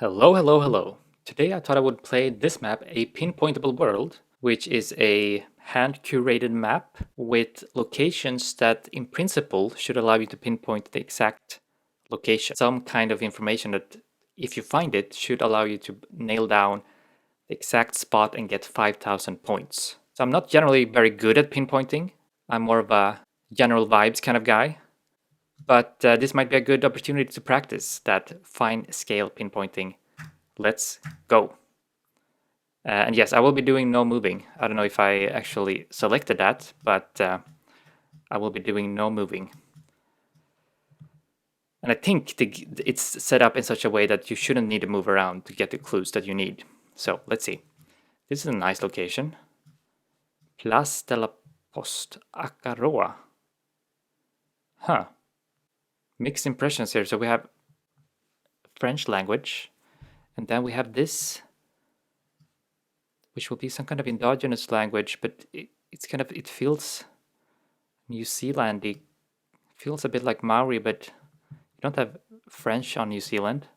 Hello, hello, hello. Today I thought I would play this map, a Pinpointable World, which is a hand-curated map with locations that in principle should allow you to pinpoint the exact location. Some kind of information that, if you find it, should allow you to nail down the exact spot and get 5,000 points. So I'm not generally very good at pinpointing. I'm more of a general vibes kind of guy. But this might be a good opportunity to practice that fine scale pinpointing. Let's go. And yes, I will be doing no moving. I don't know if I actually selected that, but I will be doing no moving. And I think it's set up in such a way that you shouldn't need to move around to get the clues that you need. So let's see. This is a nice location. Place de la Poste, Akaroa. Huh. Mixed impressions here. So we have French language, and then we have this, which will be some kind of endogenous language, but it feels New Zealandy. Feels a bit like Maori, but you don't have French on New Zealand.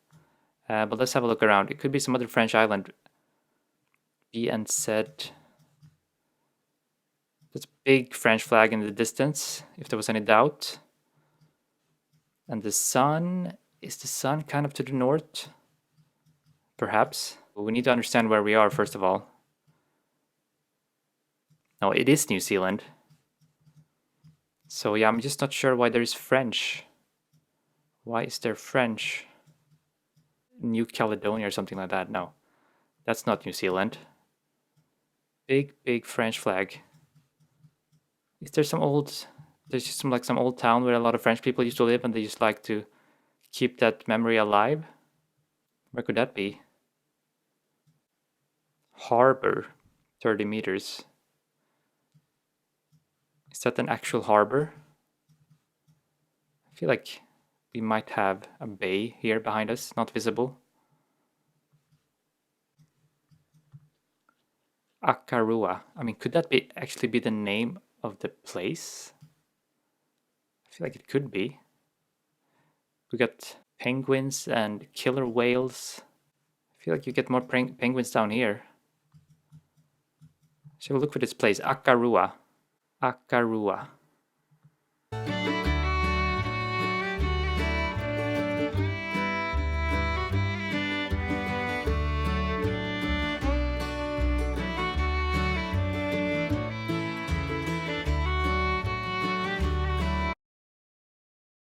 But let's have a look around. It could be some other French island. B and Z. There's a big French flag in the distance, if there was any doubt. And the sun, is the sun kind of to the north? Perhaps. But we need to understand where we are, first of all. No, it is New Zealand. So yeah, I'm just not sure why there is French. Why is there French? New Caledonia or something like that. No, that's not New Zealand. Big French flag. Is there some old... There's just some old town where a lot of French people used to live and they just like to keep that memory alive? Where could that be? Harbor. 30 meters. Is that an actual harbor? I feel like we might have a bay here behind us, not visible. Akaroa. I mean, could that actually be the name of the place? I feel like it could be. We got penguins and killer whales. I feel like you get more penguins down here. Shall we look for this place? Akaroa. Akaroa.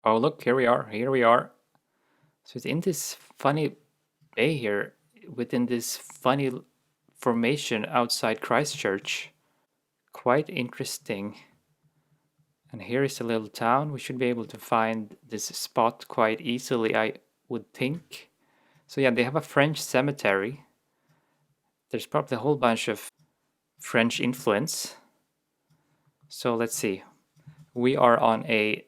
Oh, look, here we are. Here we are. So it's in this funny bay here, within this funny formation outside Christchurch. Quite interesting. And here is a little town. We should be able to find this spot quite easily, I would think. So yeah, they have a French cemetery. There's probably a whole bunch of French influence. So let's see. We are on a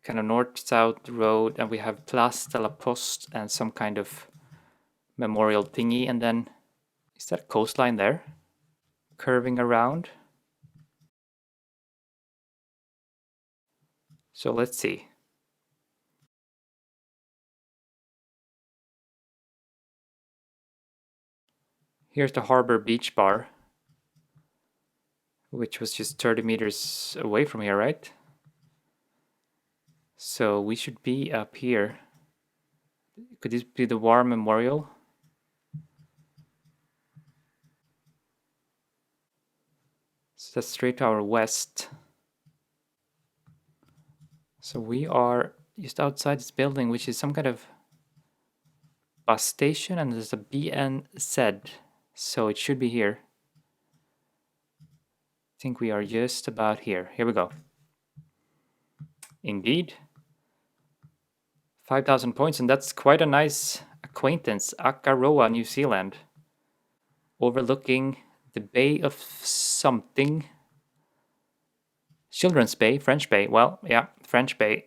kind of north-south road, and we have Place de la Poste and some kind of memorial thingy. And then, is that a coastline there? Curving around. So let's see. Here's the Harbor Beach Bar, which was just 30 meters away from here, right? So we should be up here. Could this be the War Memorial? So that's straight to our west. So we are just outside this building, which is some kind of bus station, and there's a BNZ, so it should be here. I think we are just about here. Here we go. Indeed. 5,000 points, and that's quite a nice acquaintance. Akaroa, New Zealand. Overlooking the Bay of something. Children's Bay, French Bay. Well, yeah, French Bay.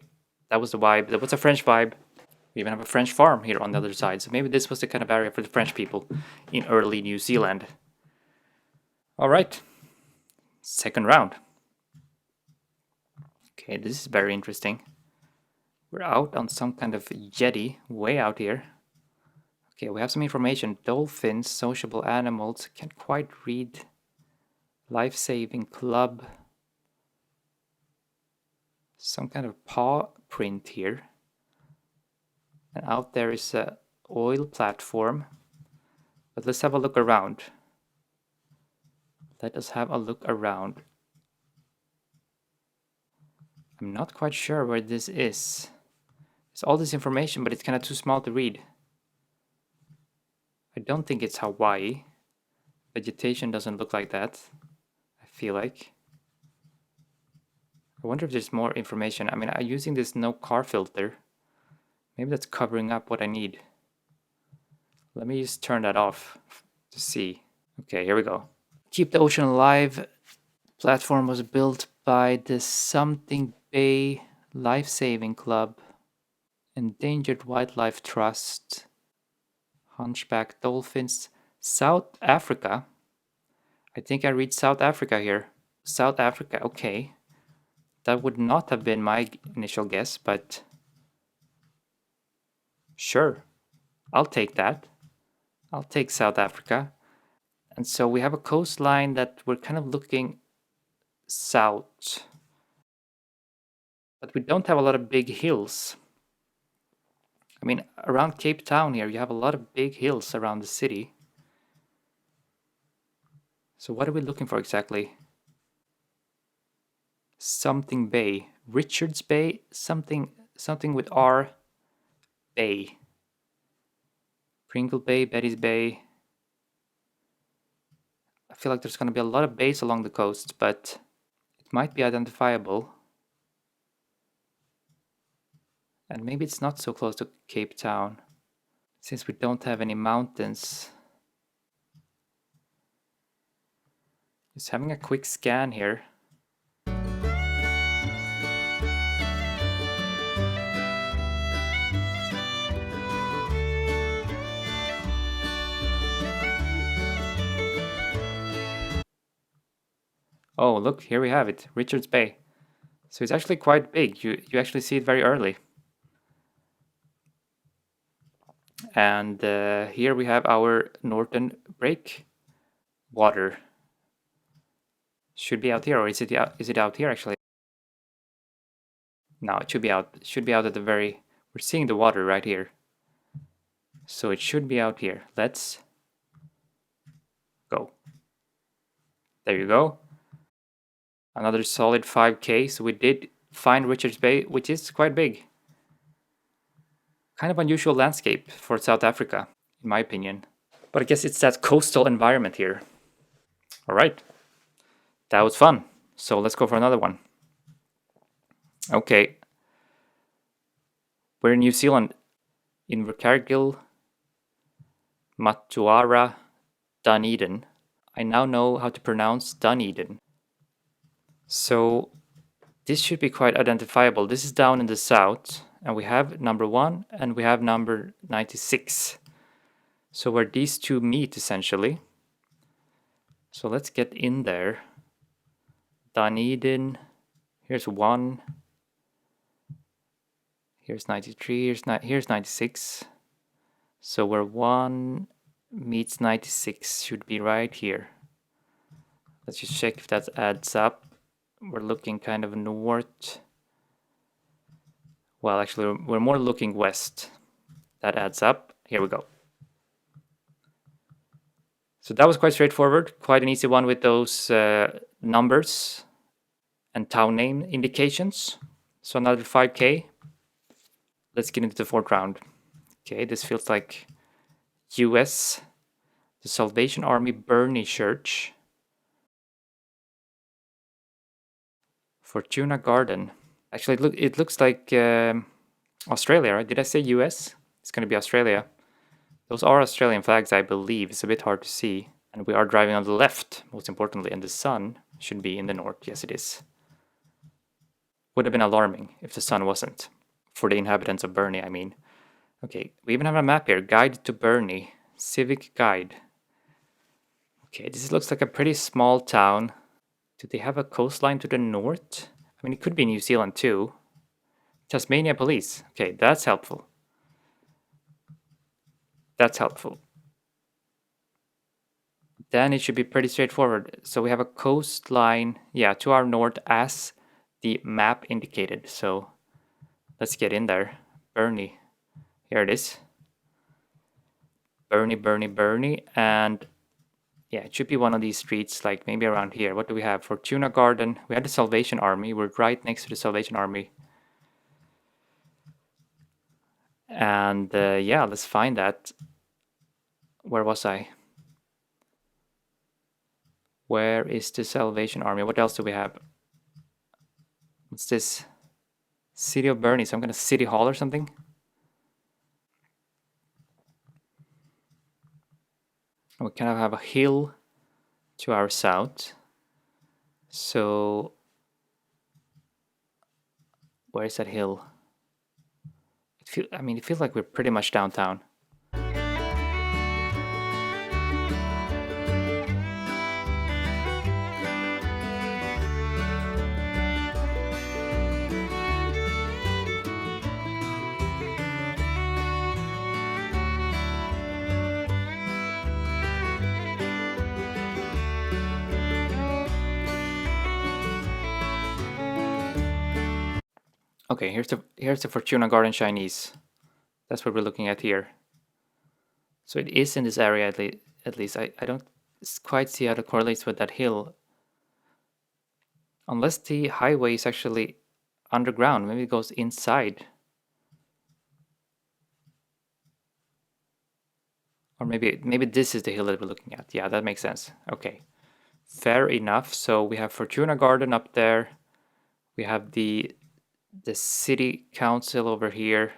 That was the vibe. That was a French vibe. We even have a French farm here on the other side. So maybe this was the kind of area for the French people in early New Zealand. All right. Second round. Okay, this is very interesting. We're out on some kind of jetty way out here. Okay, we have some information. Dolphins, sociable animals. Can't quite read. Life-saving club. Some kind of paw print here. And out there is a oil platform. But let's have a look around. Let us have a look around. I'm not quite sure where this is. There's all this information, but it's kind of too small to read. I don't think it's Hawaii. Vegetation doesn't look like that, I feel like. I wonder if there's more information. I mean, I'm using this no car filter. Maybe that's covering up what I need. Let me just turn that off to see. Okay, here we go. Keep the ocean alive. Platform was built by the Something Bay Life-Saving Club, Endangered Wildlife Trust, Hunchback Dolphins, South Africa. I think I read South Africa here. South Africa, okay. That would not have been my initial guess, but sure, I'll take that. I'll take South Africa. And so we have a coastline that we're kind of looking south. But we don't have a lot of big hills. I mean, around Cape Town here, you have a lot of big hills around the city. So what are we looking for exactly? Something Bay. Richards Bay? Something with R. Bay. Pringle Bay, Betty's Bay. I feel like there's going to be a lot of bays along the coast, but it might be identifiable. And maybe it's not so close to Cape Town, since we don't have any mountains. Just having a quick scan here. Oh, look, here we have it, Richards Bay. So it's actually quite big. You actually see it very early. And here we have our northern breakwater. Should be out here, or is it out here actually? No, it should be out. It should be out at the very. We're seeing the water right here, so it should be out here. Let's go. There you go. Another solid 5K. So we did find Richards Bay, which is quite big. Kind of unusual landscape for South Africa, in my opinion. But I guess it's that coastal environment here. All right. That was fun. So let's go for another one. Okay. We're in New Zealand. Invercargill, Matuara, Dunedin. I now know how to pronounce Dunedin. So this should be quite identifiable. This is down in the south, and we have number 1 and we have number 96. So where these two meet essentially. So let's get in there. Dunedin, here's 1. Here's 93, here's 96. So where 1 meets 96 should be right here. Let's just check if that adds up. We're looking kind of north. Well, actually, we're more looking west. That adds up. Here we go. So that was quite straightforward. Quite an easy one with those numbers and town name indications. So another 5K. Let's get into the 4th round. Okay, this feels like US. The Salvation Army Burney Church. Fortuna Garden. Actually, it looks like Australia, right? Did I say US? It's going to be Australia. Those are Australian flags, I believe. It's a bit hard to see. And we are driving on the left, most importantly, and the sun should be in the north. Yes, it is. Would have been alarming if the sun wasn't. For the inhabitants of Burney, I mean. Okay, we even have a map here. Guide to Burney. Civic guide. Okay, this looks like a pretty small town. Do they have a coastline to the north? I mean, it could be New Zealand too. Tasmania Police. Okay, that's helpful. That's helpful. Then it should be pretty straightforward. So we have a coastline, yeah, to our north as the map indicated. So let's get in there. Bernie. Here it is. Bernie. And yeah, it should be one of these streets, like maybe around here. What do we have? Fortuna Garden. We had the Salvation Army. We're right next to the Salvation Army. And yeah, let's find that. Where was I? Where is the Salvation Army? What else do we have? What's this? City of Bernie. Some kind of city hall or something? We kind of have a hill to our south. So where is that hill? It feels like we're pretty much downtown. Okay, here's the Fortuna Garden Chinese. That's what we're looking at here. So it is in this area at least. I don't quite see how it correlates with that hill. Unless the highway is actually underground. Maybe it goes inside. Or maybe this is the hill that we're looking at. Yeah, that makes sense. Okay. Fair enough. So we have Fortuna Garden up there. We have the city council over here.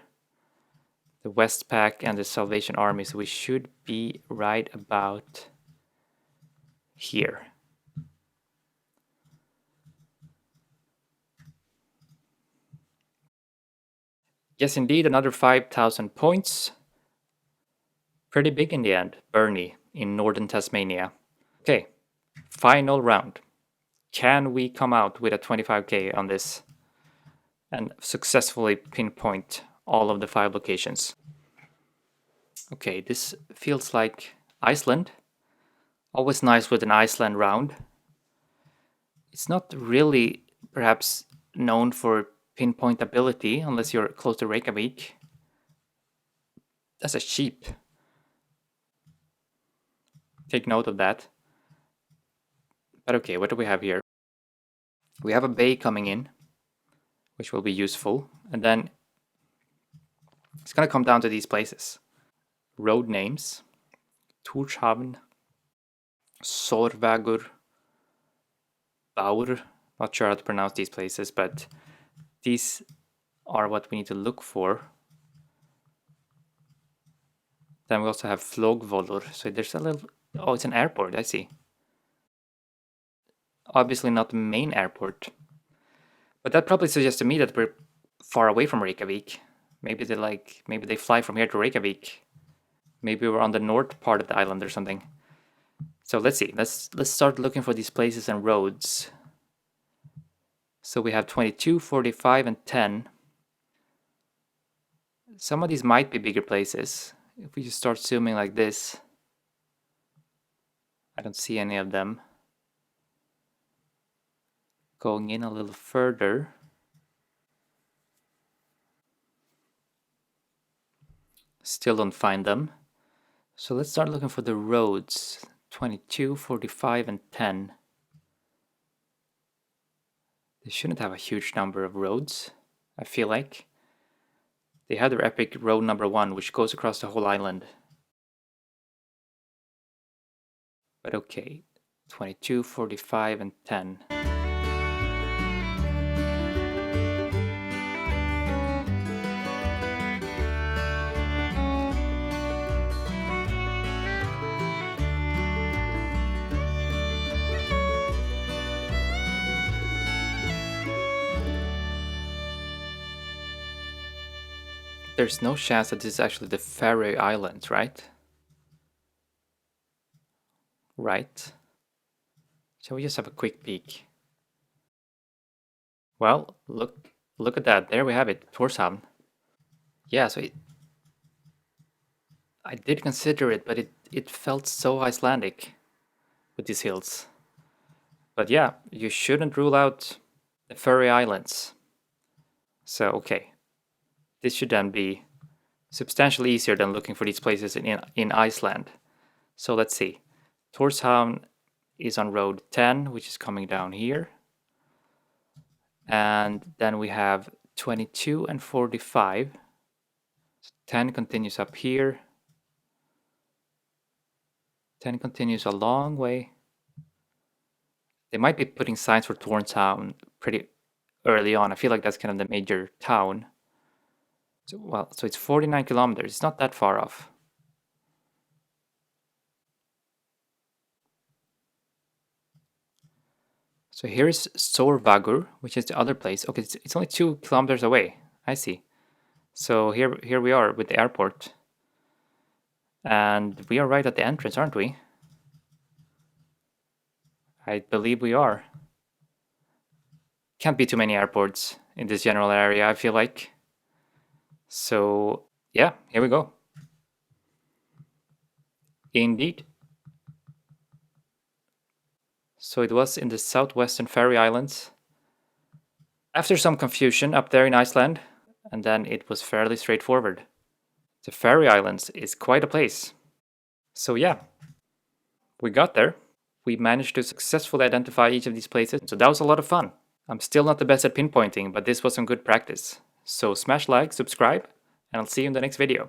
The Westpac and the Salvation Army. So we should be right about here. Yes, indeed, another 5,000 points. Pretty big in the end. Bernie in northern Tasmania. Okay, final round. Can we come out with a 25k on this and successfully pinpoint all of the 5 locations? Okay, this feels like Iceland. Always nice with an Iceland round. It's not really perhaps known for pinpointability unless you're close to Reykjavik. That's a sheep. Take note of that. But okay, what do we have here? We have a bay coming in, which will be useful. And then it's going to come down to these places. Road names. Torshavn. Sørvágur. Baur. Not sure how to pronounce these places, but these are what we need to look for. Then we also have Flogvollur. So there's a little... Oh, it's an airport, I see. Obviously not the main airport. But that probably suggests to me that we're far away from Reykjavik. Maybe they fly from here to Reykjavik. Maybe we're on the north part of the island or something. So let's see. Let's start looking for these places and roads. So we have 22, 45, and 10. Some of these might be bigger places. If we just start zooming like this, I don't see any of them. Going in a little further. Still don't find them. So let's start looking for the roads. 22, 45, and 10. They shouldn't have a huge number of roads, I feel like. They have their epic road number 1, which goes across the whole island. But okay, 22, 45, and 10. There's no chance that this is actually the Faroe Islands, right? Right. Shall we just have a quick peek? Well, look at that. There we have it, Tórshavn. Yeah, so I did consider it, but it felt so Icelandic with these hills. But yeah, you shouldn't rule out the Furry Islands. So, okay. This should then be substantially easier than looking for these places in Iceland. So let's see. Tórshavn is on road 10, which is coming down here. And then we have 22 and 45. 10 continues up here. 10 continues a long way. They might be putting signs for Tórshavn pretty early on. I feel like that's kind of the major town. So it's 49 kilometers. It's not that far off. So here is Sørvágur, which is the other place. Okay, it's only 2 kilometers away. I see. So here we are with the airport. And we are right at the entrance, aren't we? I believe we are. Can't be too many airports in this general area, I feel like. So, yeah, here we go. Indeed. So it was in the southwestern Faroe Islands. After some confusion up there in Iceland, and then it was fairly straightforward. The Faroe Islands is quite a place. So yeah, we got there. We managed to successfully identify each of these places, so that was a lot of fun. I'm still not the best at pinpointing, but this was some good practice. So smash like, subscribe, and I'll see you in the next video.